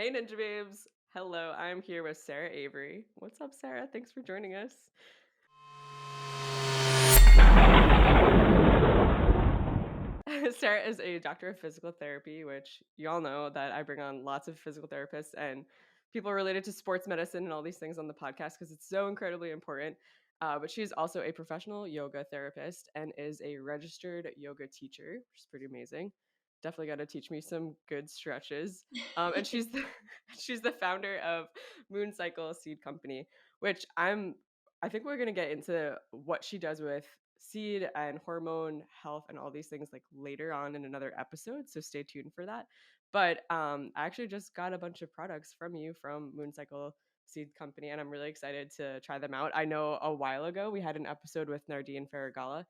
Hey Ninjababes! Hello, I'm here with Sarah Avery. What's up, Sarah? Thanks for joining us. Sarah is a doctor of physical therapy, which you all know that I bring on lots of physical therapists and people related to sports medicine and all these things on the podcast because it's so incredibly important. But she's also a professional yoga therapist and is a registered yoga teacher, which is pretty amazing. Definitely got to teach me some good stretches. And she's she's the founder of Moon Cycle Seed Company, which I think we're gonna get into what she does with seed and hormone health and all these things like later on in another episode. So stay tuned for that. But I actually just got a bunch of products from you from Mooncycle Seed Company, and I'm really excited to try them out. I know a while ago we had an episode with Nardine Faragala,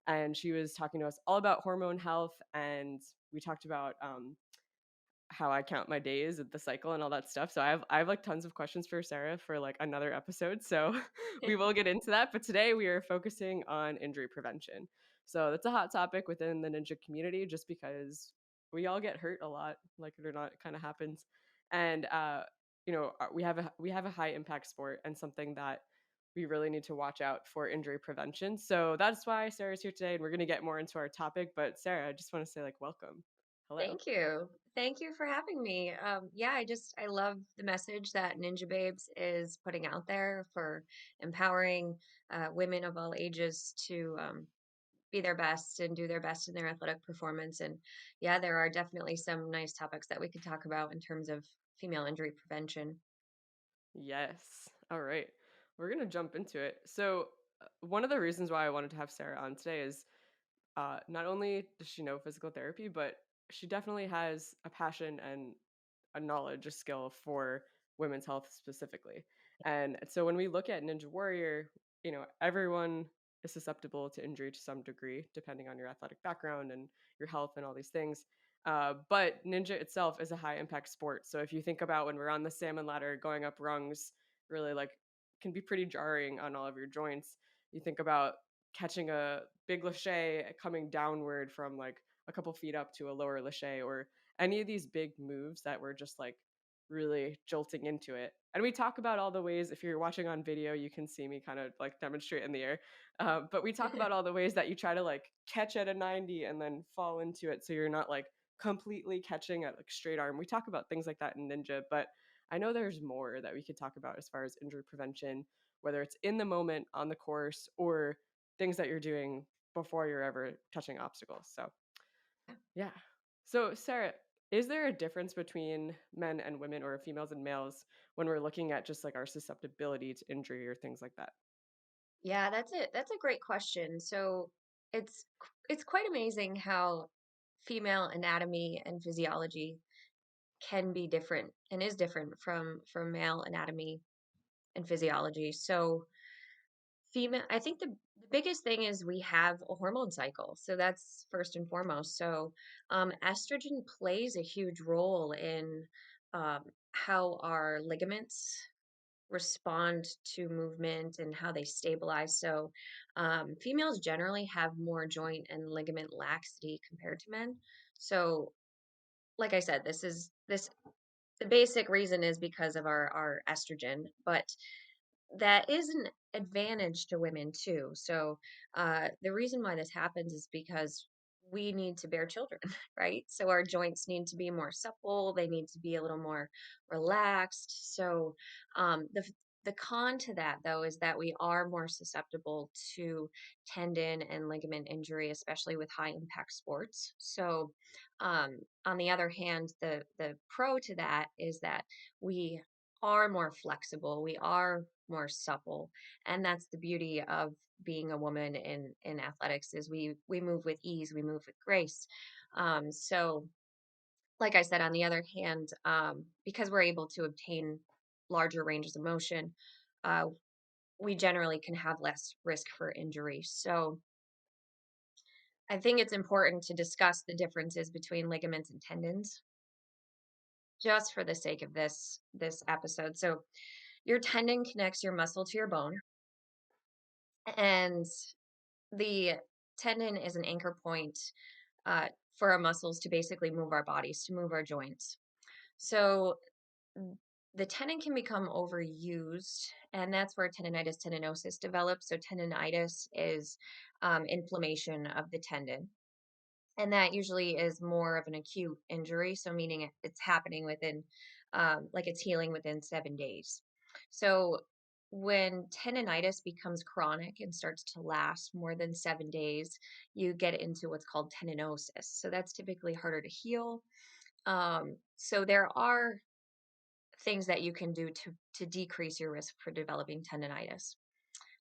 and she was talking to us all about hormone health, and we talked about how I count my days at the cycle and all that stuff. So I have like tons of questions for Sarah for like another episode. So we will get into that. But today we are focusing on injury prevention. So that's a hot topic within the ninja community just because we all get hurt a lot, like it or not, it kind of happens. And we have a high impact sport and something that we really need to watch out for injury prevention. So that's why Sarah's here today and we're gonna get more into our topic. But Sarah, I just want to say like welcome. Hello. Thank you. Thank you for having me. Yeah, I love the message that Ninja Babes is putting out there for empowering women of all ages to be their best and do their best in their athletic performance. And yeah, there are definitely some nice topics that we could talk about in terms of female injury prevention. Yes. All right. We're going to jump into it. So, one of the reasons why I wanted to have Sarah on today is not only does she know physical therapy, but she definitely has a passion and a knowledge, a skill for women's health specifically. And so when we look at Ninja Warrior, everyone is susceptible to injury to some degree, depending on your athletic background and your health and all these things. But Ninja itself is a high impact sport. So if you think about when we're on the salmon ladder going up rungs, really like can be pretty jarring on all of your joints. You think about catching a big lache coming downward from like a couple feet up to a lower lache or any of these big moves that were just like really jolting into it. And we talk about all the ways, if you're watching on video, you can see me kind of like demonstrate in the air. But we talk about all the ways that you try to like catch at a 90 and then fall into it. So you're not like completely catching at like straight arm. We talk about things like that in Ninja, but I know there's more that we could talk about as far as injury prevention, whether it's in the moment on the course or things that you're doing before you're ever touching obstacles. So yeah. So, Sarah, is there a difference between men and women or females and males when we're looking at just like our susceptibility to injury or things like that? Yeah, that's it. That's a great question. So it's quite amazing how female anatomy and physiology can be different and is different from male anatomy and physiology. So female, I think the biggest thing is we have a hormone cycle. So that's first and foremost. So estrogen plays a huge role in how our ligaments respond to movement and how they stabilize. So females generally have more joint and ligament laxity compared to men. So like I said, this the basic reason is because of our estrogen, but that is an advantage to women too. So the reason why this happens is because we need to bear children, right? So our joints need to be more supple. They need to be a little more relaxed. So the con to that though is that we are more susceptible to tendon and ligament injury, especially with high impact sports. So on the other hand, the pro to that is that we are more flexible. We are more supple, and that's the beauty of being a woman in athletics is we move with ease, we move with grace. So like I said, on the other hand, because we're able to obtain larger ranges of motion, uh, we generally can have less risk for injury. So I think it's important to discuss the differences between ligaments and tendons just for the sake of this episode. So your tendon connects your muscle to your bone, and the tendon is an anchor point uh, for our muscles to basically move our bodies, to move our joints. So mm, the tendon can become overused, and that's where tendonitis tendinosis develops. So tendonitis is inflammation of the tendon. And that usually is more of an acute injury, so meaning it's happening within, like it's healing within 7 days. So when tendonitis becomes chronic and starts to last more than 7 days, you get into what's called tendinosis. So that's typically harder to heal. So there are things that you can do to decrease your risk for developing tendonitis.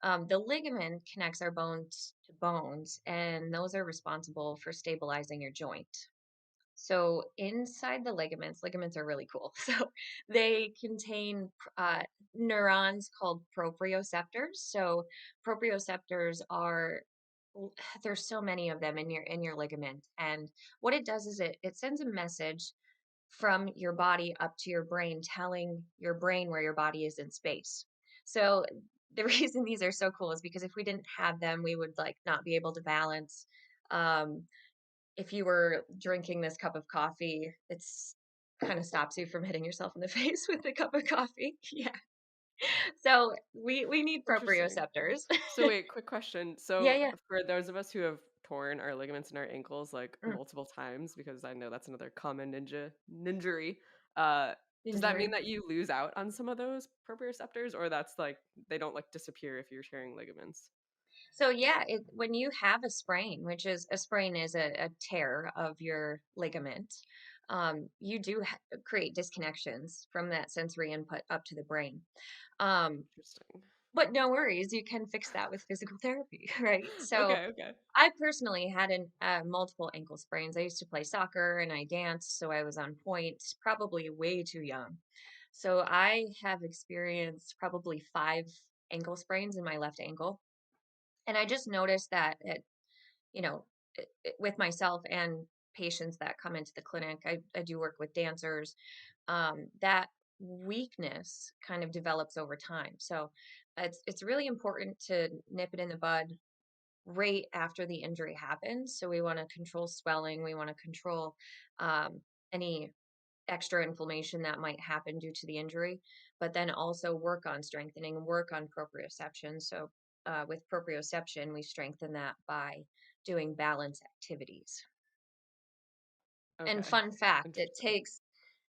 The ligament connects our bones to bones, and those are responsible for stabilizing your joint. So inside the ligaments are really cool. So they contain neurons called proprioceptors. So proprioceptors are there's so many of them in your ligament, and what it does is it sends a message from your body up to your brain, telling your brain where your body is in space. So the reason these are so cool is because if we didn't have them, we would like not be able to balance. Um, if you were drinking this cup of coffee, it's kind of stops you from hitting yourself in the face with a cup of coffee. Yeah. So we need Interesting. proprioceptors. So wait, quick question. Yeah, So yeah. for those of us who have torn our ligaments in our ankles like Mm, multiple times, because I know that's another common ninjury, uh, does that mean injury. that you lose out on some of those proprioceptors, or that's like they don't like disappear if you're tearing ligaments? So yeah, when you have a sprain, which is a sprain is a tear of your ligament, you do create disconnections from that sensory input up to the brain. Um, Interesting. but no worries, you can fix that with physical therapy, right? So Okay, okay. I personally had multiple ankle sprains. I used to play soccer and I danced, so I was on point, probably way too young. So I have experienced probably 5 ankle sprains in my left ankle, and I just noticed that you know, with myself and patients that come into the clinic, I do work with dancers, that weakness kind of develops over time. So it's really important to nip it in the bud right after the injury happens. So we want to control swelling, we want to control any extra inflammation that might happen due to the injury, but then also work on strengthening and work on proprioception. So, with proprioception, we strengthen that by doing balance activities. And Okay. fun fact, Interesting.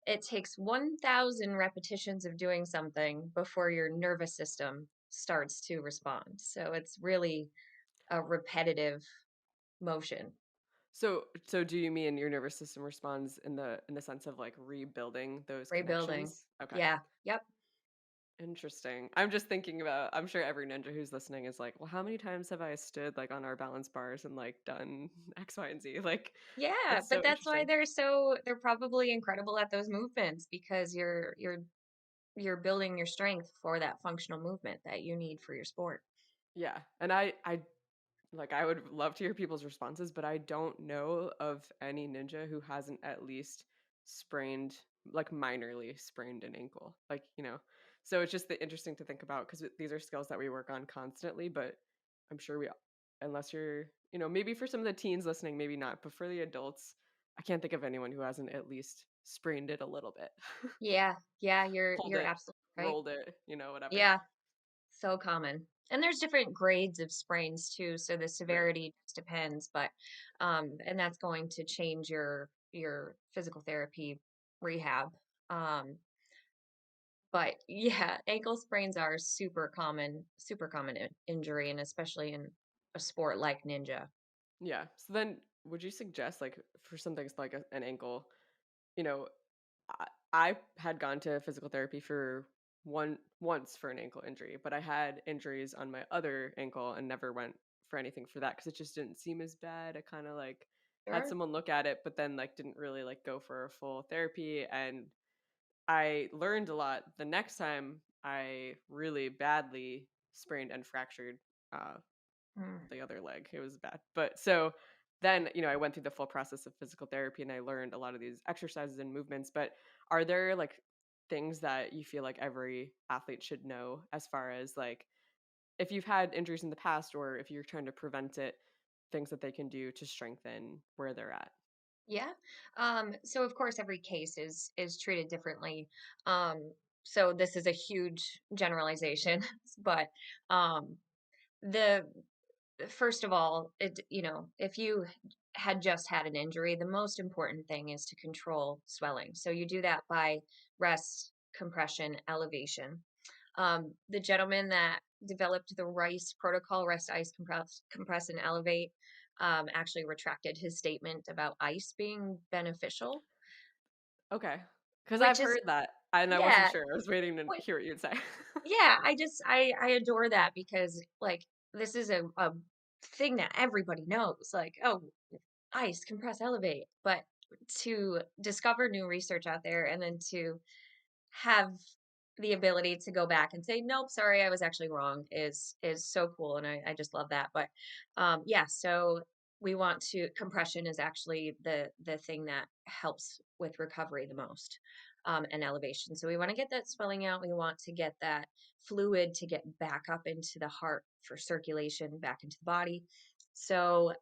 it takes 1,000 repetitions of doing something before your nervous system starts to respond. So it's really a repetitive motion, So do you mean your nervous system responds in the sense of like rebuilding those rebuilding. connections? Okay. Yeah. Yep. Interesting. I'm just thinking about I'm sure every ninja who's listening is like, "Well, how many times have I stood like on our balance bars and like done X, Y, and Z?" Like Yeah, that's but so that's why interesting. they're probably incredible at those movements because you're building your strength for that functional movement that you need for your sport. Yeah. And I like I would love to hear people's responses, but I don't know of any ninja who hasn't at least sprained like minorly sprained an ankle. Like, so it's just interesting to think about because these are skills that we work on constantly, but I'm sure unless you're, maybe for some of the teens listening, maybe not, but for the adults, I can't think of anyone who hasn't at least sprained it a little bit. Yeah, yeah, Pulled you're it, absolutely right. rolled it, whatever. Yeah, so common. And there's different grades of sprains too, so the Right. severity just depends, but and that's going to change your physical therapy rehab. Um but yeah, ankle sprains are super common injury, and especially in a sport like ninja. Yeah. So then would you suggest like for something like an ankle, you know, I, I had gone to physical therapy for once for an ankle injury, but I had injuries on my other ankle and never went for anything for that because it just didn't seem as bad. I kind of like had Sure. someone look at it, but then like didn't really like go for a full therapy. And I learned a lot the next time I really badly sprained and fractured uh, Mm. the other leg. It was bad. But so then, I went through the full process of physical therapy and I learned a lot of these exercises and movements. But are there like things that you feel like every athlete should know as far as like if you've had injuries in the past or if you're trying to prevent it, things that they can do to strengthen where they're at? Yeah. So of course every case is treated differently. So this is a huge generalization, but um the first of all, if you had just had an injury, the most important thing is to control swelling. So you do that by rest, compression, elevation. The gentleman that developed the RICE protocol, rest, ice, compress, and elevate, actually retracted his statement about ice being beneficial, Okay. Because 'Cause I've which is, heard that, and I wasn't yeah, sure. I was waiting to hear what you'd say. yeah, I adore that because like this is a thing that everybody knows. Like, oh, ice, compress, elevate. But to discover new research out there and then to have the ability to go back and say, nope, sorry, I was actually wrong is so cool. And I just love that. But yeah, so we want to compression is actually the thing that helps with recovery the most, and elevation. So we want to get that swelling out. We want to get that fluid to get back up into the heart for circulation back into the body. So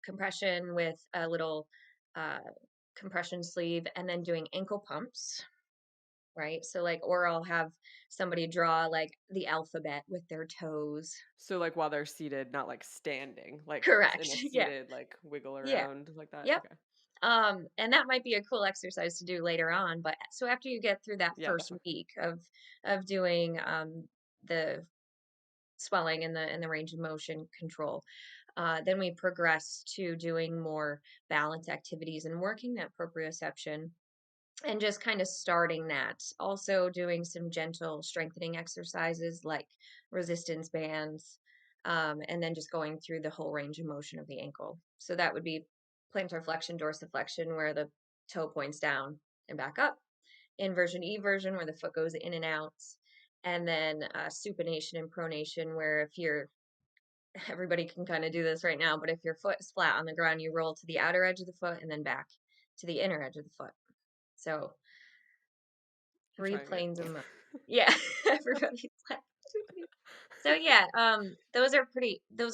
compression with a little uh, compression sleeve and then doing ankle pumps, right? So like, or I'll have somebody draw like the alphabet with their toes. So, like, while they're seated, not, like, standing, like, Correct. in a Yeah. seated, like, wiggle Yeah. around like that? Yep. Okay. And that might be a cool exercise to do later on. But so after you get through that Yeah, first definitely. week of doing the swelling and the range of motion control, then we progress to doing more balance activities and working that proprioception and just kind of starting that. Also doing some gentle strengthening exercises like resistance bands, and then just going through the whole range of motion of the ankle. So that would be plantar flexion, dorsiflexion, where the toe points down and back up. Inversion, eversion, where the foot goes in and out. And then supination and pronation, where if you're everybody can kind of do this right now, but if your foot is flat on the ground, you roll to the outer edge of the foot and then back to the inner edge of the foot. So I'm 3 trying it. planes of mo yeah, everybody's like, so yeah, those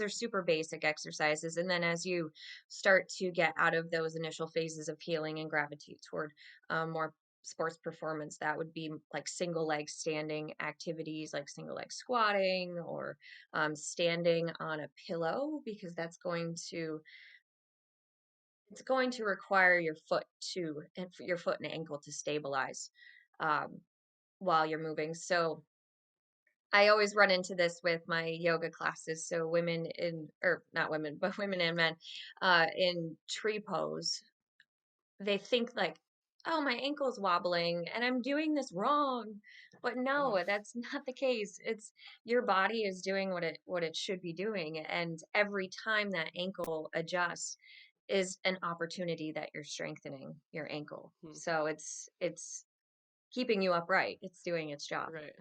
are super basic exercises, and then as you start to get out of those initial phases of healing and gravitate toward, more sports performance, that would be like single leg standing activities, like single leg squatting or, standing on a pillow because it's going to require your foot and ankle to stabilize, um, while you're moving. So I always run into this with my yoga classes. So women or not women, but women and men, in tree pose, they think like, oh, my ankle's wobbling and I'm doing this wrong. But Oh, no, that's not the case. It's your body is doing what it should be doing. And every time that ankle adjusts is an opportunity that you're strengthening your ankle. hmm, So it's keeping you upright. It's doing its job. right.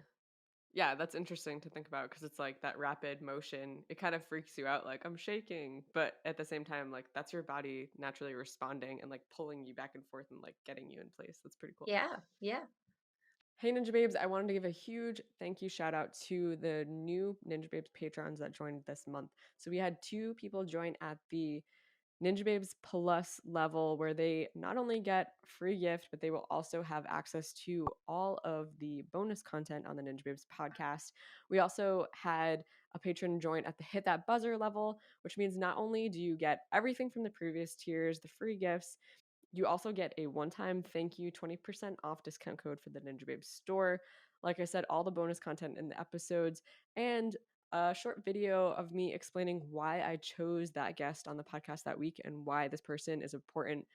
Yeah, that's interesting to think about because it's like that rapid motion. It kind of freaks you out, like, "I'm shaking," but at the same time, like, that's your body naturally responding and, like, pulling you back and forth and, like, getting you in place. That's pretty cool. Yeah, yeah. Hey, Ninja Babes, I wanted to give a huge thank you shout out to the new Ninja Babes patrons that joined this month. So we had 2 people join at the Ninja Babes Plus level where they not only get free gift, but they will also have access to all of the bonus content on the Ninja Babes podcast. We also had a patron join at the Hit That Buzzer level, which means not only do you get everything from the previous tiers, the free gifts, you also get a one-time thank you 20% off discount code for the Ninja Babes store. Like I said, all the bonus content in the episodes and a short video of me explaining why I chose that guest on the podcast that week and why this person is important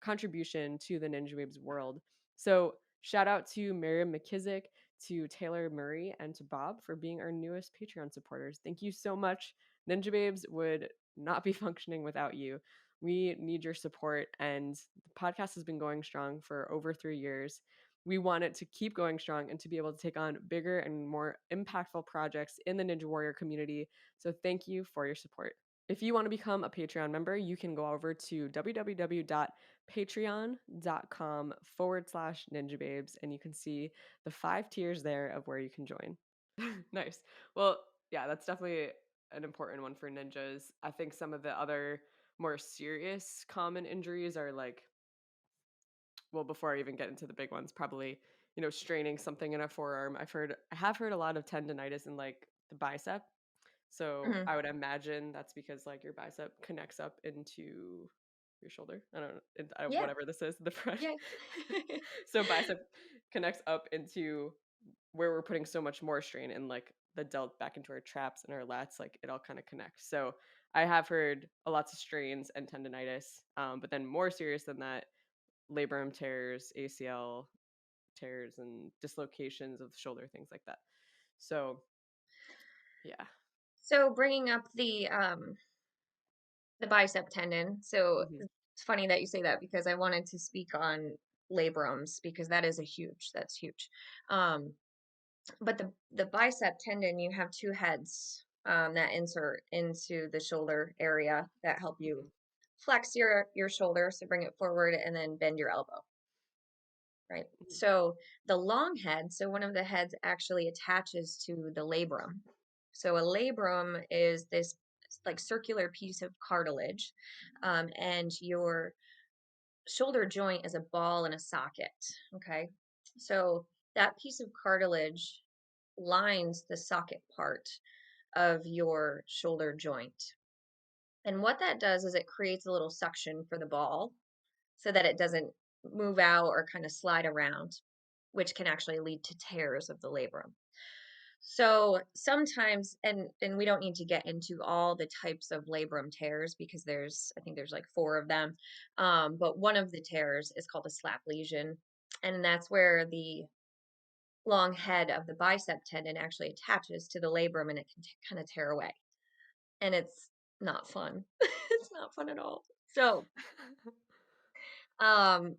contribution to the Ninja Babes world. So, shout out to Miriam McKissick, to Taylor Murray, and to Bob for being our newest Patreon supporters. Thank you so much. Ninja Babes would not be functioning without you. We need your support, and the podcast has been going strong for over 3 years. We want it to keep going strong and to be able to take on bigger and more impactful projects in the Ninja Warrior community. So, thank you for your support. If you want to become a Patreon member, you can go over to patreon.com/ninjababes and you can see the 5 tiers there of where you can join. Nice. Well, yeah, that's definitely an important one for ninjas. I think some of the other more serious common injuries are like, well, before I even get into the big ones, probably, straining something in a forearm. I have heard a lot of tendonitis in like the bicep. So Mhm. I would imagine that's because like your bicep connects up into your shoulder. I don't know, Yeah, whatever this is, the front. yeah. So bicep connects up into where we're putting so much more strain and like the delt back into our traps and our lats, like it all kind of connects. So I have heard a lots of strains and tendonitis, but then more serious than that, labrum tears, ACL tears, and dislocations of the shoulder, things like that. So yeah. So bringing up the bicep tendon. So Hmm. it's funny that you say that because I wanted to speak on labrums because that's huge. Um, but the bicep tendon, you have two heads that insert into the shoulder area that help you Hmm. flex your shoulder, so bring it forward, and then bend your elbow. Right. Hmm. So the long head, so one of the heads actually attaches to the labrum. So a labrum is this like circular piece of cartilage, and your shoulder joint is a ball and a socket. Okay. So that piece of cartilage lines the socket part of your shoulder joint. And what that does is it creates a little suction for the ball so that it doesn't move out or kind of slide around, which can actually lead to tears of the labrum. So sometimes, and we don't need to get into all the types of labrum tears because I think there's like four of them. But one of the tears is called a slap lesion, and that's where the long head of the bicep tendon actually attaches to the labrum, and it can kind of tear away, and it's not fun. It's not fun at all. So, um,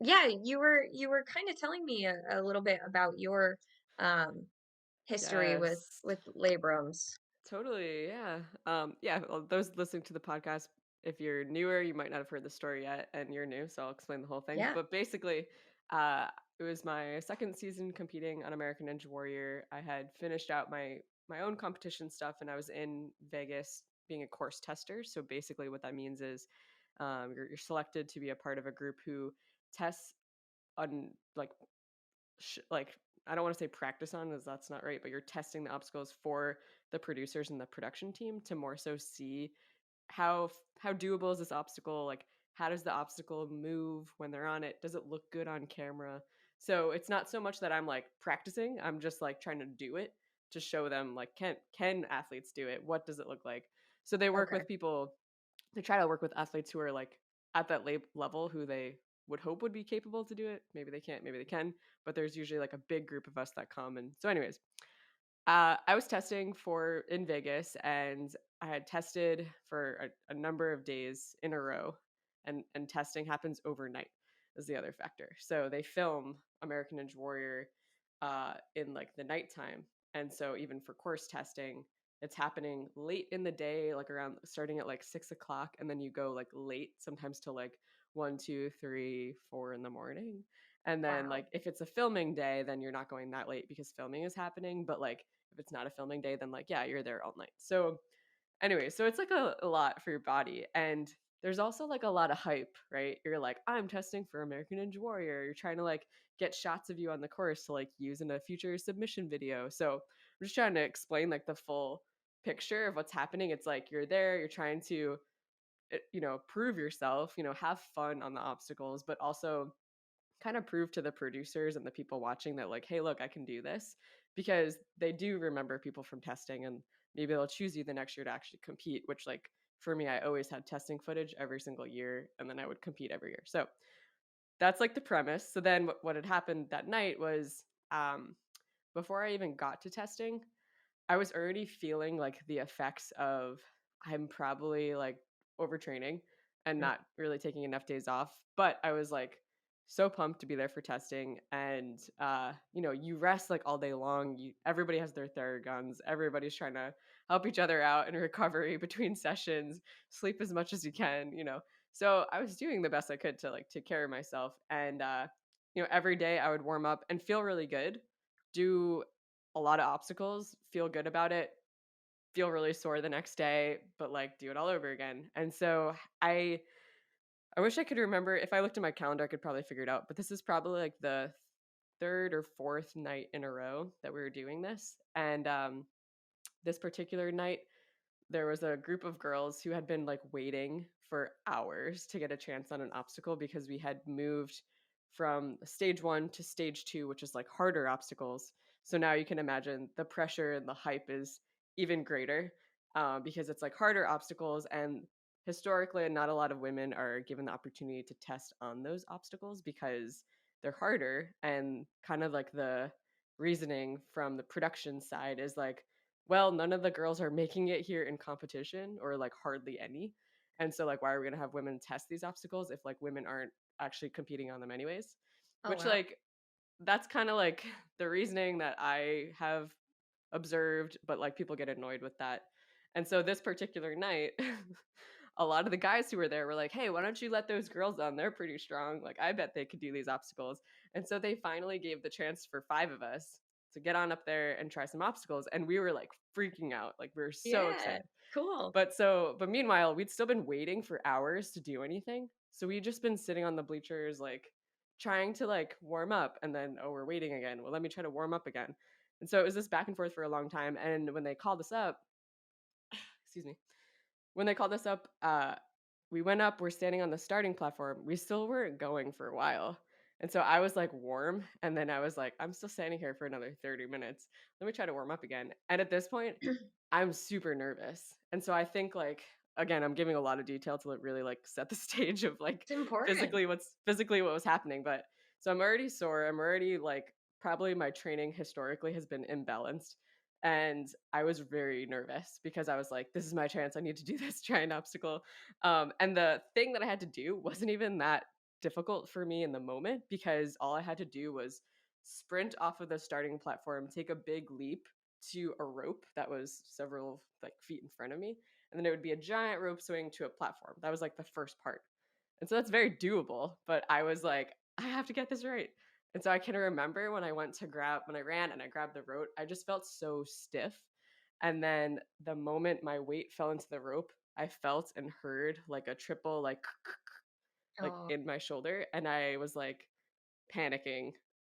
yeah, you were kind of telling me a little bit about your um history Yes. with labrums. Totally, yeah. Yeah, well, those listening to the podcast, if you're newer, you might not have heard the story yet, and you're new, so I'll explain the whole thing. Yeah. But basically, uh, it was my second season competing on American Ninja Warrior. I had finished out my own competition stuff, and I was in Vegas being a course tester. So basically, what that means is you're selected to be a part of a group who tests on like I don't want to say practice on, as that's not right, but you're testing the obstacles for the producers and the production team to more so see how doable is this obstacle, like how does the obstacle move when they're on it, does it look good on camera. So it's not so much that I'm like practicing, I'm just like trying to do it to show them like can athletes do it, what does it look like. So they work Okay. with people, they try to work with athletes who are like at that level who they would hope would be capable to do it. Maybe they can't, maybe they can, but there's usually like a big group of us that come. And so, anyways, I was testing for in Vegas, and I had tested for a number of days in a row, and testing happens overnight is the other factor. So they film American Ninja Warrior in like the nighttime, and so even for course testing, it's happening late in the day, like around starting at like 6 o'clock, and then you go like late, sometimes till like 1, 2, 3, 4 in the morning. And then Wow. like if it's a filming day, then you're not going that late because filming is happening. But like if it's not a filming day, then like, yeah, you're there all night. So anyway, so it's like a lot for your body. And there's also like a lot of hype, right? You're like, I'm testing for American Ninja Warrior. You're trying to like get shots of you on the course to like use in a future submission video. So I'm just trying to explain like the full picture of what's happening. It's like you're there, you're trying to, prove yourself, have fun on the obstacles, but also kind of prove to the producers and the people watching that like, hey, look, I can do this, because they do remember people from testing, and maybe they'll choose you the next year to actually compete, which like for me, I always had testing footage every single year, and then I would compete every year. So that's like the premise. So then what had happened that night was, before I even got to testing, I was already feeling like the effects of, I'm probably like overtraining and Mm. not really taking enough days off. But I was like so pumped to be there for testing. And you rest like all day long. Everybody has their Theraguns. Everybody's trying to help each other out in recovery between sessions, sleep as much as you can. So I was doing the best I could to like take care of myself. And every day I would warm up and feel really good, do a lot of obstacles, feel good about it, feel really sore the next day, but like do it all over again. And so I wish I could remember. If I looked at my calendar, I could probably figure it out. But this is probably like the third or fourth night in a row that we were doing this. And this particular night, there was a group of girls who had been like waiting for hours to get a chance on an obstacle because we had moved from stage 1 to stage 2, which is like harder obstacles. So now you can imagine the pressure and the hype is even greater, because it's like harder obstacles. And historically, not a lot of women are given the opportunity to test on those obstacles because they're harder. And kind of like the reasoning from the production side is like, well, none of the girls are making it here in competition, or like hardly any. And so like why are we going to have women test these obstacles if like women aren't actually competing on them anyways? Oh, Which wow. like that's kind of like the reasoning that I have observed, but like people get annoyed with that. And so this particular night, a lot of the guys who were there were like, "Hey, why don't you let those girls on? They're pretty strong. Like I bet they could do these obstacles." And so they finally gave the chance for 5 of us to get on up there and try some obstacles, and we were like freaking out. Like we were so Yeah. excited. Cool. But meanwhile, we'd still been waiting for hours to do anything. So we'd just been sitting on the bleachers like trying to like warm up, and then oh, we're waiting again. Well, let me try to warm up again. And so it was this back and forth for a long time. And when they called us up, excuse me, when they called us up, we went up, we're standing on the starting platform. We still weren't going for a while. And so I was like warm. And then I was like, I'm still standing here for another 30 minutes. Let me try to warm up again. And at this point, I'm super nervous. And so I think like, again, I'm giving a lot of detail to like, really like set the stage of like It's important. physically what was happening. But so I'm already sore. I'm already like, probably my training historically has been imbalanced. And I was very nervous because I was like, this is my chance. I need to do this giant obstacle. And the thing that I had to do wasn't even that difficult for me in the moment, because all I had to do was sprint off of the starting platform, take a big leap to a rope that was several like feet in front of me, and then it would be a giant rope swing to a platform. That was like the first part. And so that's very doable, but I was like, I have to get this right. And so I can remember when I ran and I grabbed the rope, I just felt so stiff. And then the moment my weight fell into the rope, I felt and heard like a triple like Oh, in my shoulder, and I was like panicking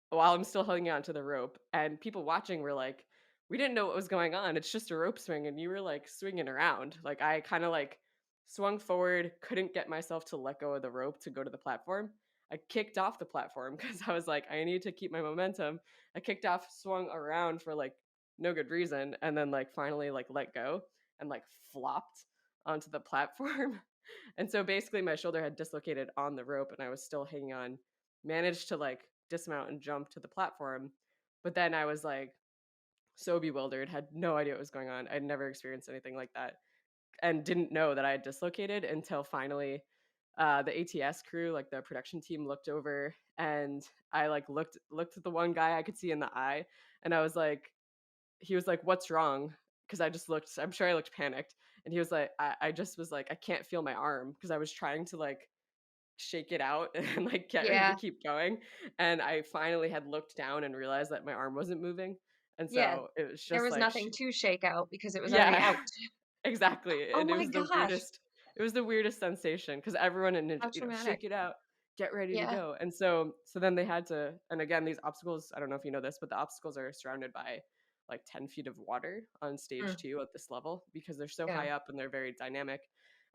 while I'm still holding on to the rope. And people watching were like, "We didn't know what was going on. It's just a rope swing, and you were like swinging around." Like I kind of like swung forward, couldn't get myself to let go of the rope to go to the platform. I kicked off the platform because I was like, I need to keep my momentum. I kicked off, swung around for like no good reason, and then like finally like let go and like flopped onto the platform. And so basically my shoulder had dislocated on the rope and I was still hanging on, managed to like dismount and jump to the platform. But then I was like so bewildered, had no idea what was going on. I'd never experienced anything like that and didn't know that I had dislocated until finally the ATS crew, like the production team, looked over, and I like looked at the one guy I could see in the eye, and I was like, he was like, "What's wrong?" Because I just looked, I'm sure I looked panicked, and he was like, I just was like, I can't feel my arm because I was trying to like shake it out and like get ready to yeah. keep going. And I finally had looked down and realized that my arm wasn't moving. And Yeah. so it was There just was like, nothing to shake out because it was already yeah, out. exactly. Oh And my gosh. it was the weirdest sensation because everyone in Ninja, How you know, traumatic. shake it out, get ready to Yeah. go. And so then they had to, and again, these obstacles, I don't know if you know this, but the obstacles are surrounded by like 10 feet of water on stage Mm, 2 at this level because they're so yeah. high up and they're very dynamic.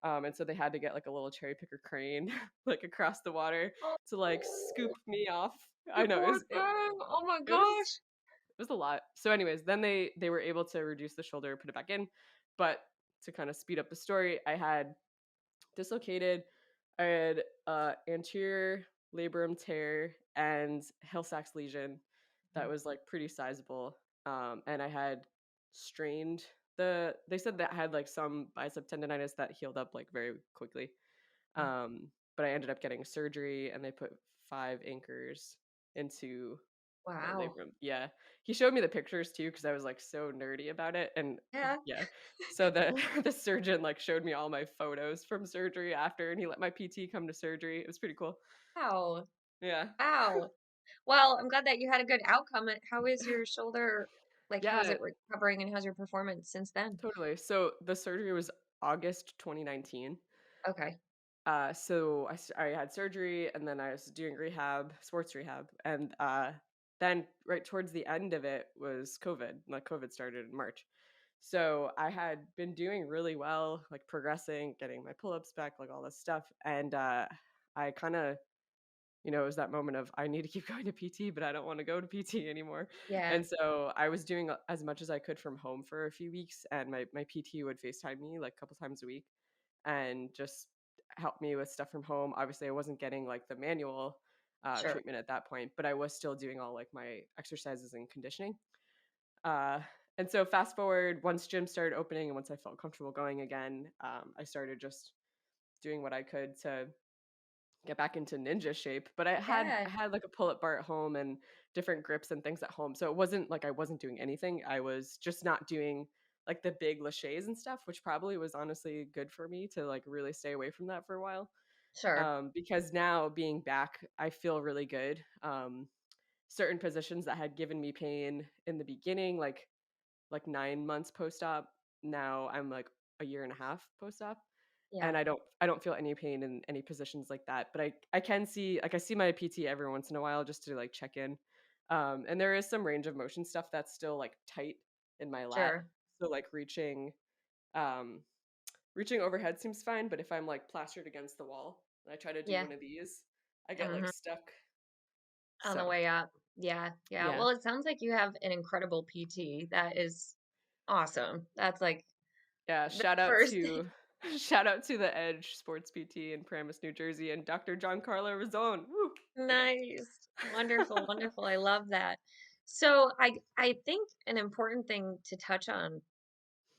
And so they had to get like a little cherry picker crane like across the water to like Oh, scoop me off. I you know poor thing. Oh my it was gosh. it was a lot. So anyways, then they were able to reduce the shoulder, put it back in. But to kind of speed up the story, I had dislocated, I had anterior labrum tear and Hill-Sachs lesion that Mhm. was like pretty sizable. And I had strained they said that I had like some bicep tendonitis that healed up like very quickly. Mm. But I ended up getting surgery and they put 5 anchors into my Wow. labrum. Yeah. He showed me the pictures too because I was like so nerdy about it. And Yeah. yeah. So the the surgeon like showed me all my photos from surgery after, and he let my PT come to surgery. It was pretty cool. Wow. Yeah. Wow. Well, I'm glad that you had a good outcome. How is your shoulder? Like, how's Yeah, it recovering and how's your performance since then? totally. So the surgery was August 2019. Okay. So I had surgery and then I was doing rehab, sports rehab, and then right towards the end of it was COVID. Like COVID started in March. So I had been doing really well, like progressing, getting my pull-ups back, like all this stuff. And I kind of, it was that moment of I need to keep going to PT, but I don't want to go to PT anymore. Yeah, And so I was doing as much as I could from home for a few weeks, and my PT would FaceTime me like a couple times a week and just help me with stuff from home. Obviously, I wasn't getting like the manual sure. treatment at that point, but I was still doing all like my exercises and conditioning. Uh, and so fast forward, once gyms started opening and once I felt comfortable going again, I started just doing what I could to get back into ninja shape. But I Yeah, had like a pull-up bar at home and different grips and things at home. So it wasn't like I wasn't doing anything. I was just not doing like the big laches and stuff, which probably was honestly good for me to like really stay away from that for a while. sure. Because now being back, I feel really good. Certain positions that had given me pain in the beginning, like 9 months post-op, now I'm like a year and a half post-op, Yeah, and I don't feel any pain in any positions like that, but I can see like, I see my PT every once in a while just to, like, check in, and there is some range of motion stuff that's still, like, tight in my lat, sure. so, like, um, reaching overhead seems fine, but if I'm, like, plastered against the wall and I try to do Yeah. one of these, I get, like, Mhm. stuck, On the so, way up. Yeah, yeah. yeah. Well, it sounds like you have an incredible PT. That is awesome. That's like Yeah, the shout out first. to shout out to the Edge Sports PT in Paramus, New Jersey, and Dr. Giancarlo Razzone. Woo! Okay. Nice. Wonderful, wonderful. I love that. So I think an important thing to touch on.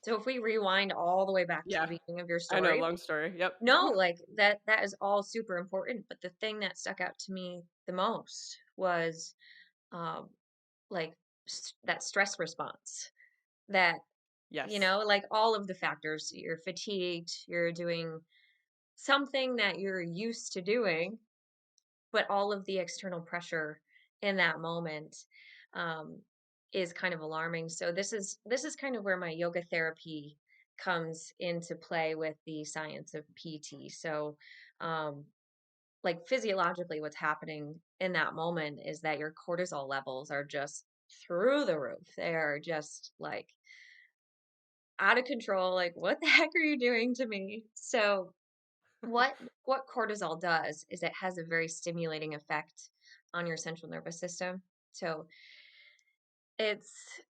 So if we rewind all the way back to the Yeah, beginning of your I know, story, long story. Yep. no, like that is all super important. But the thing that stuck out to me the most was um like that stress response that Yes. like all of the factors, you're fatigued, you're doing something that you're used to doing, but all of the external pressure in that moment um, is kind of alarming. So this is kind of where my yoga therapy comes into play with the science of PT. So um, like physiologically what's happening in that moment is that your cortisol levels are just through the roof. They are just like out of control, like, "What the heck are you doing to me?" So, what what cortisol does is it has a very stimulating effect on your central nervous system. So, it's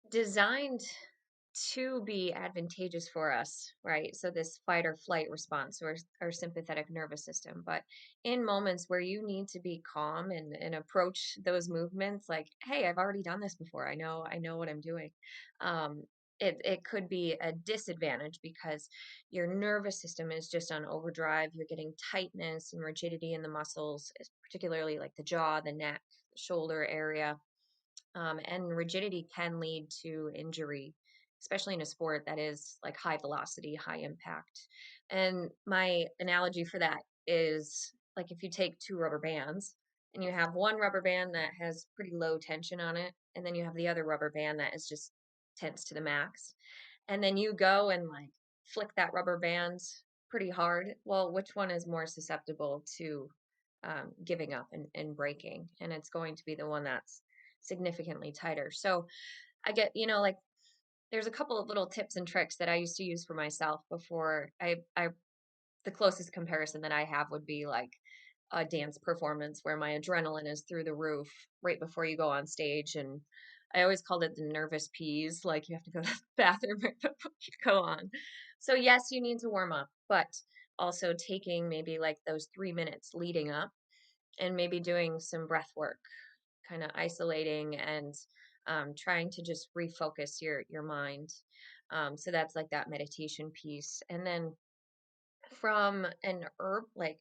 designed to be advantageous for us, right? So this fight or flight response or our sympathetic nervous system. But in moments where you need to be calm and approach those movements like, hey, I've already done this before. I know what I'm doing. Um, it could be a disadvantage because your nervous system is just on overdrive. You're getting tightness and rigidity in the muscles, particularly like the jaw, the neck, the shoulder area, and rigidity can lead to injury, especially in a sport that is like high velocity, high impact. And my analogy for that is like if you take two rubber bands and you have one rubber band that has pretty low tension on it, and then you have the other rubber band that is just tense to the max. And then you go and like flick that rubber band pretty hard. Well, which one is more susceptible to giving up and breaking? And it's going to be the one that's significantly tighter. So I get, like there's a couple of little tips and tricks that I used to use for myself before I the closest comparison that I have would be like a dance performance where my adrenaline is through the roof right before you go on stage. And I always called it the nervous peas, like you have to go to the bathroom right before you go on. So yes, you need to warm up, but also taking maybe like those 3 minutes leading up and maybe doing some breath work, kind of isolating and trying to just refocus your mind. So that's like that meditation piece. And then from an herb, like,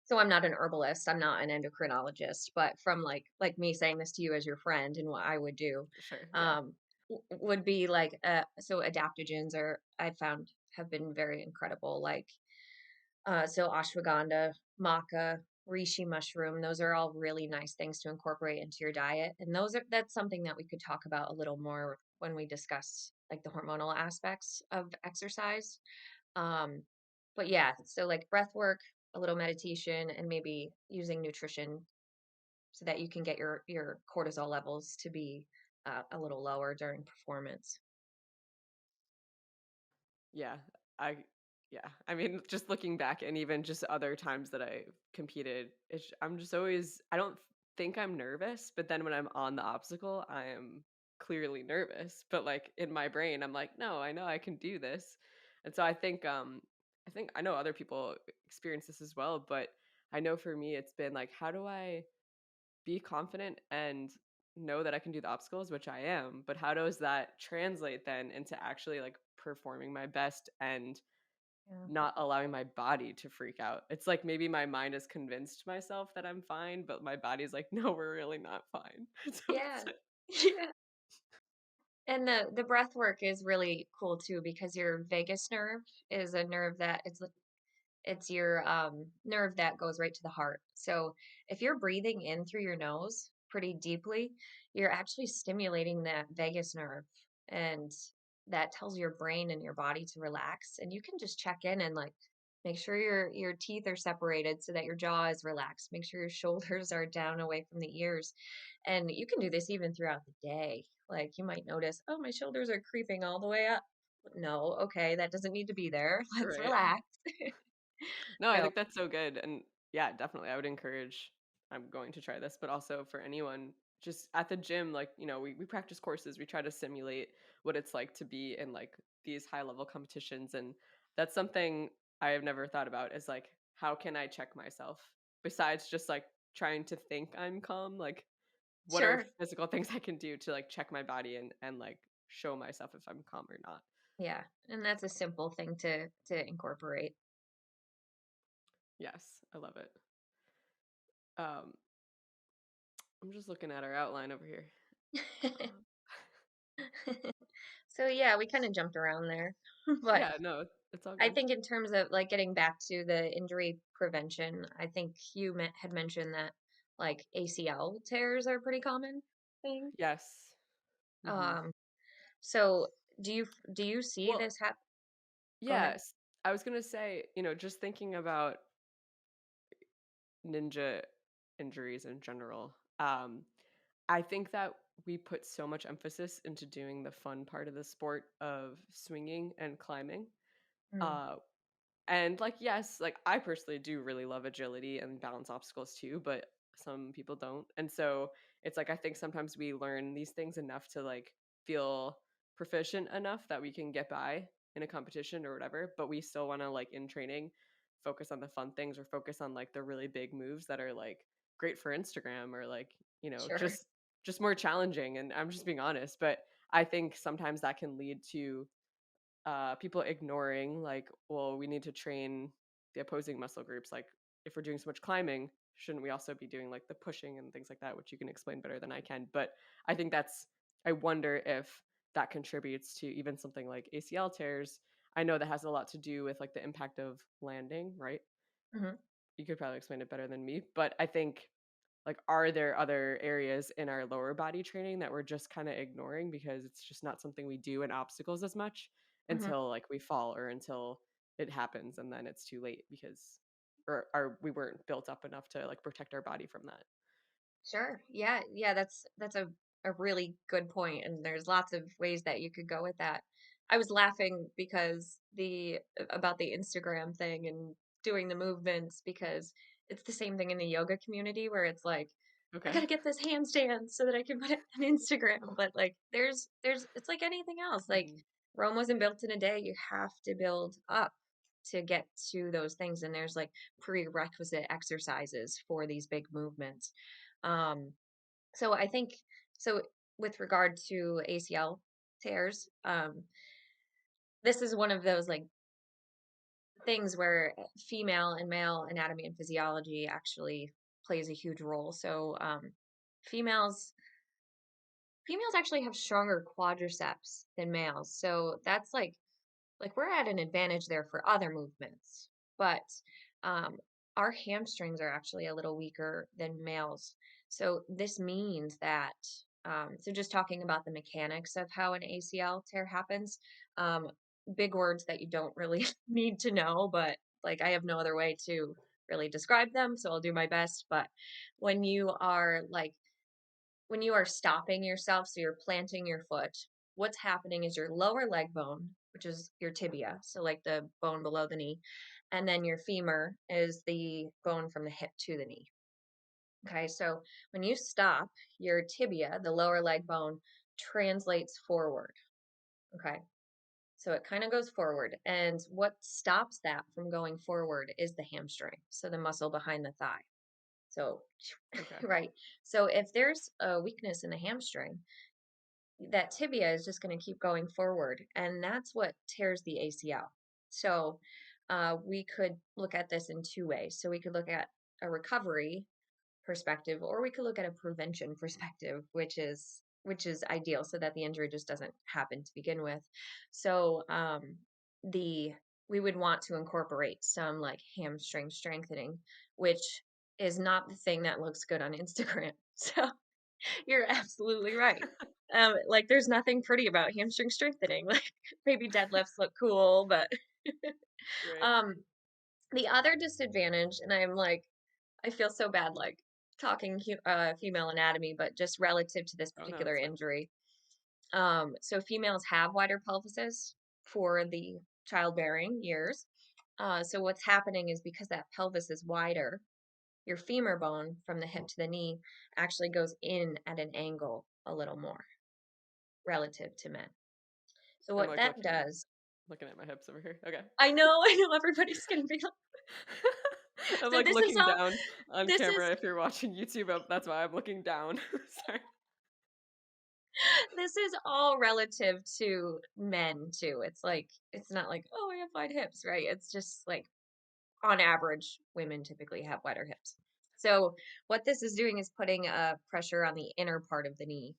so I'm not an herbalist, I'm not an endocrinologist, but from like me saying this to you as your friend and what I would do, Sure, yeah. um, would be like so adaptogens are I found have been very incredible. Like so ashwagandha, maca. reishi mushroom. Those are all really nice things to incorporate into your diet. And that's something that we could talk about a little more when we discuss like the hormonal aspects of exercise. Um, but yeah, so like breath work, a little meditation, and maybe using nutrition so that you can get your cortisol levels to be a little lower during performance. Yeah, I yeah. I mean, just looking back and even just other times that I competed, I'm just always I don't think I'm nervous, but then when I'm on the obstacle, I am clearly nervous. But like in my brain, I'm like, no, I know I can do this. And so I think I know other people experience this as well, but I know for me it's been like, how do I be confident and know that I can do the obstacles, which I am, but how does that translate then into actually like performing my best and Yeah. not allowing my body to freak out? It's like maybe my mind has convinced myself that I'm fine, but my body's like, no, we're really not fine. So Yeah. it's like, Yeah. And the breath work is really cool too because your vagus nerve is a nerve that it's your nerve that goes right to the heart. So if you're breathing in through your nose pretty deeply, you're actually stimulating that vagus nerve, and that tells your brain and your body to relax. And you can just check in and like make sure your teeth are separated so that your jaw is relaxed. Make sure your shoulders are down away from the ears. And you can do this even throughout the day. Like you might notice, oh, my shoulders are creeping all the way up. No, okay, that doesn't need to be there. Let's right. relax. No, I So think that's so good. And yeah, definitely. I would encourage, I'm going to try this, but also for anyone just at the gym, like, we practice courses, we try to simulate what it's like to be in like these high level competitions. And that's something I have never thought about is like, how can I check myself besides just like trying to think I'm calm? Like, what are sure. physical things I can do to like check my body and like show myself if I'm calm or not? Yeah, and that's a simple thing to incorporate. Yes, I love it. Um, I'm just looking at our outline over here. Uh, So yeah, we kind of jumped around there. But yeah, no, it's all I good. think in terms of like getting back to the injury prevention, I think you had mentioned that like ACL tears are a pretty common thing. Yes. Mhm. Um, so do you see Well, this happen? Go ahead. yes. I was gonna say, just thinking about ninja injuries in general, I think that we put so much emphasis into doing the fun part of the sport of swinging and climbing. Mm, Uh, And like, yes, like I personally do really love agility and balance obstacles too, but some people don't. And so it's like I think sometimes we learn these things enough to like feel proficient enough that we can get by in a competition or whatever, but we still want to like in training focus on the fun things or focus on like the really big moves that are like great for Instagram or like, sure. just more challenging. And I'm just being honest, but I think sometimes that can lead to people ignoring like, well, we need to train the opposing muscle groups. Like, if we're doing so much climbing, shouldn't we also be doing like the pushing and things like that, which you can explain better than I can? But I think I wonder if that contributes to even something like ACL tears. I know that has a lot to do with like the impact of landing, right? Mhm. You could probably explain it better than me, but I think like, are there other areas in our lower body training that we're just kind of ignoring because it's just not something we do in obstacles as much Mhm. until like we fall or until it happens and then it's too late because or we weren't built up enough to like protect our body from that. Sure. Yeah. Yeah. That's a really good point, and there's lots of ways that you could go with that. I was laughing because the about the Instagram thing and doing the movements because it's the same thing in the yoga community where it's like I Okay. gotta get this handstand so that I can put it on Instagram. But like there's it's like anything else. Like Mhm. Rome wasn't built in a day. You have to build up to get to those things. And there's like prerequisite exercises for these big movements. Um, so I think so with regard to ACL tears, this is one of those like things where female and male anatomy and physiology actually plays a huge role. So females females actually have stronger quadriceps than males. So that's like we're at an advantage there for other movements. But um our hamstrings are actually a little weaker than males. So this means that, so just talking about the mechanics of how an ACL tear happens, um, big words that you don't really need to know, but like I have no other way to really describe them, so I'll do my best. But when you are like, when you are stopping yourself, so you're planting your foot, what's happening is your lower leg bone, which is your tibia, so like the bone below the knee, and then your femur is the bone from the hip to the knee. Okay, so when you stop, your tibia, the lower leg bone, translates forward. Okay, so it kind of goes forward. And what stops that from going forward is the hamstring, so the muscle behind the thigh. So, Okay. right. So if there's a weakness in the hamstring, that tibia is just going to keep going forward, and that's what tears the ACL. So we could look at this in two ways. So we could look at a recovery perspective, or we could look at a prevention perspective, which is ideal, so that the injury just doesn't happen to begin with. So the we would want to incorporate some like hamstring strengthening, which is not the thing that looks good on Instagram. So you're absolutely right. Like there's nothing pretty about hamstring strengthening. Like maybe deadlifts look cool, but Right. um the other disadvantage, and I'm like, I feel so bad like talking female anatomy, but just relative to this Oh, no, particular it's fine. injury. So females have wider pelvises for the childbearing years. So what's happening is because that pelvis is wider, your femur bone from the hip to the knee actually goes in at an angle a little more relative to men. So I'm what like that does, looking at my hips over here. Okay. I know everybody's gonna be like, I'm so like this is looking all, down on this is camera if you're watching YouTube. That's why I'm looking down. Sorry. this is all relative to men too. It's like it's not like, oh, I have wide hips, right? It's just like on average, women typically have wider hips. So what this is doing is putting pressure on the inner part of the knee.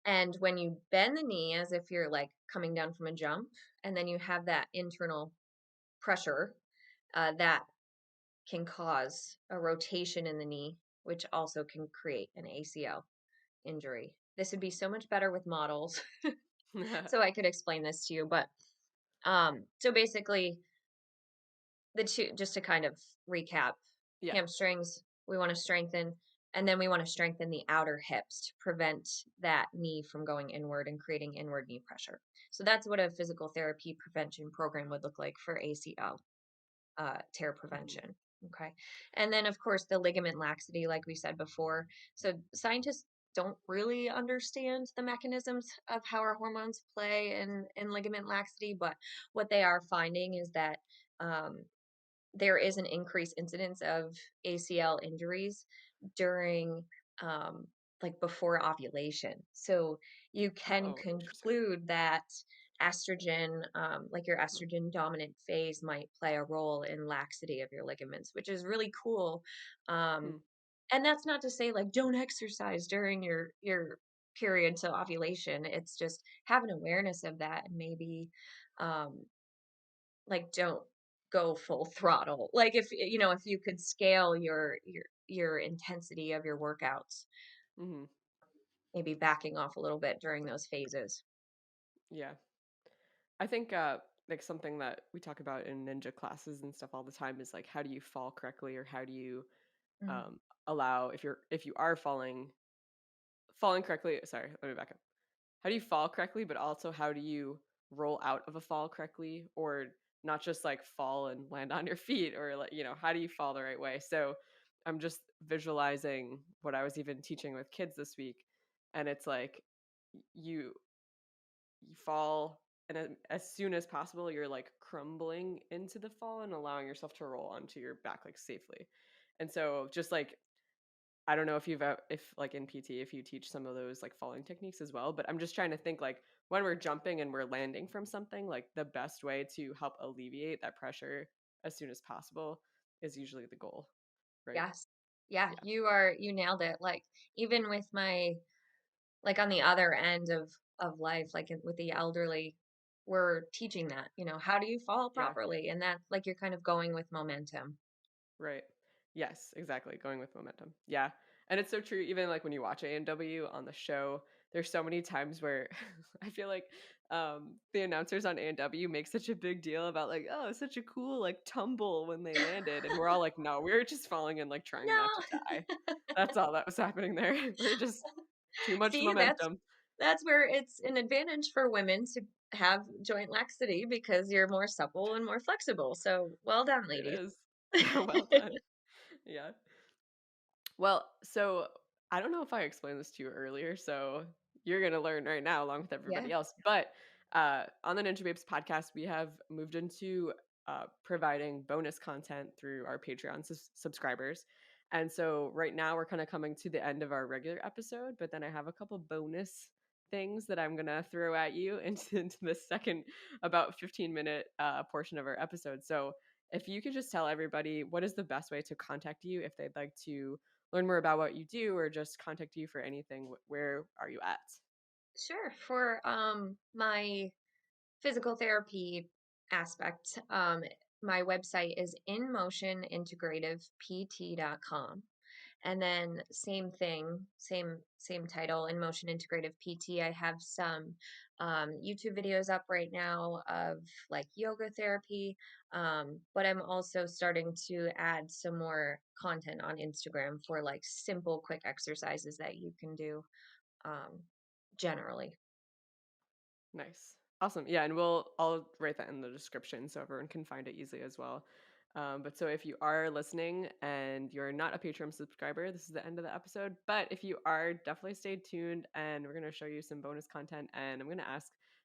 And when you bend the knee as if you're like coming down from a jump, and then you have that internal pressure, that can cause a rotation in the knee, which also can create an ACL injury. This would be so much better with models, so I could explain this to you. But so basically, the two, just to kind of recap, Yeah. hamstrings we want to strengthen, and then we want to strengthen the outer hips to prevent that knee from going inward and creating inward knee pressure. So that's what a physical therapy prevention program would look like for ACL tear Mhm. prevention. Okay. And then, of course, the ligament laxity, like we said before. So, scientists don't really understand the mechanisms of how our hormones play in ligament laxity, but what they are finding is that um, there is an increased incidence of ACL injuries during like before ovulation. So you can Oh, interesting. conclude that estrogen, like your Hmm. estrogen dominant phase, might play a role in laxity of your ligaments, which is really cool. Um, Hmm. and that's not to say like don't exercise during your period to ovulation. It's just have an awareness of that, and maybe um, like don't go full throttle. Like if if you could scale your intensity of your workouts, Hmm. maybe backing off a little bit during those phases. Yeah. I think like something that we talk about in ninja classes and stuff all the time is like how do you fall correctly, or how do you Mm. um, allow if you are falling correctly. Sorry, let me back up. How do you fall correctly, but also how do you roll out of a fall correctly, or not just like fall and land on your feet, or like how do you fall the right way? So I'm just visualizing what I was even teaching with kids this week, and it's like you you fall, and as soon as possible you're like crumbling into the fall and allowing yourself to roll onto your back like safely. And so just like I don't know if if like in PT if you teach some of those like falling techniques as well, but I'm just trying to think like when we're jumping and we're landing from something, like the best way to help alleviate that pressure as soon as possible is usually the goal, right? Yes. Yeah, Yeah. you nailed it. Like even with my, like on the other end of life, like with the elderly, we're teaching that, how do you fall Yeah. properly? And that, like, you're kind of going with momentum. Right. Yes, exactly, going with momentum. Yeah, and it's so true even, like, when you watch A&W on the show, there's so many times where I feel like, the announcers on A&W make such a big deal about, like, "Oh, such a cool, like, tumble when they landed," and we're all like, "No, we were just falling and, like, trying not to No. die." That's all that was happening there. We're just too much See, that's momentum. that's where it's an advantage for women to have joint laxity because you're more supple and more flexible. So, well done, It ladies. is. Well done. Yeah. Well, so I don't know if I explained this to you earlier, so you're gonna learn right now along with Yeah, everybody else. But on the Ninjababes podcast, we have moved into providing bonus content through our Patreon subscribers. And so right now we're kind of coming to the end of our regular episode, but then I have a couple bonus things that I'm gonna throw at you into the second about 15-minute portion of our episode. So if you could just tell everybody what is the best way to contact you if they'd like to learn more about what you do or just contact you for anything, where are you at? sure. For my physical therapy aspect, my website is inmotionintegrativept.com. And then same thing, same title, In Motion Integrative PT. I have some YouTube videos up right now of like yoga therapy, but I'm also starting to add some more content on Instagram for like simple, quick exercises that you can do um, generally. Nice. Awesome. Yeah, and I'll write that in the description so everyone can find it easily as well. But so if you are listening and you're not a Patreon subscriber, this is the end of the episode. But if you are, definitely stay tuned and we're gonna show you some bonus content and I'm gonna ask